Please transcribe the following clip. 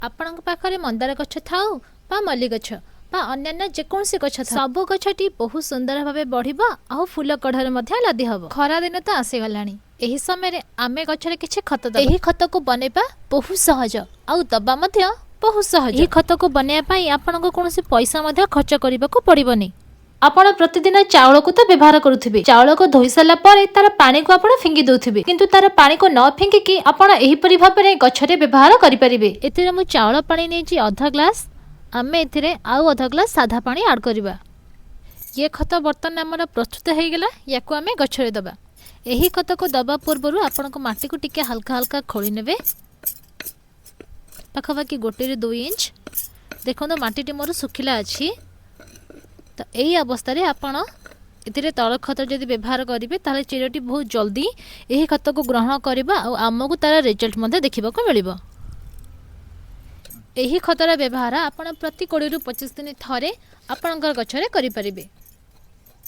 आपणक पाखरे मंदार गछ थाउ बा मल्ली गछ बा अन्यान्य जेकोसी गछ सबु गछटी बहुत सुंदर भावे बढ़िबा आ फूल कढ़र मध्ये लदी हबो। खरा दिन तो आसी गलानी, एही समय रे आमे गछरे किछि खत दबा। एही खत को बनेबा बहुत सहज आ दबा मध्ये बहुत सहज। एही खत को बनेया पई आपनको कोनोसी पैसा मध्ये खर्च करिबा को पड़िबनी। आपण प्रतिदिन चाउल को तो व्यवहार करुथिबे, चाउल को धोई साला परे तार पानी को आपण फिंगी दउथिबे, किंतु तार पानी को न फिंगी कि आपण एही परि भाबरे गछरे व्यवहार करि परिबे। एतिरे मु चाउल पानी नेछि आधा ग्लास, आमे एथिरे आउ आधा ग्लास साधा पानी ऐड करिबा। ये खत बर्तन हमर प्रस्तुत हे गेला, याकू आमे गछरे दबा। एही खत को दबा पूर्वरु आपण को माटी को टिके हल्का हल्का खोली नेबे, पाखापाखि 1 ରୁ 2 इंच। देखो माटी टी मोर सुखिला अछि, तो यही अवस्था रे आपण एथिरे तल खत जदि व्यवहार करिवे ताले चिरटी बहुत जल्दी यही खत को ग्रहण करबा आ आमको तार रिजल्ट मध्ये देखिबा को मिलिबो। यही खतर व्यवहार आपण प्रति 20 ରୁ 25 दिन थरे आपणकर गछरे करि परिबे।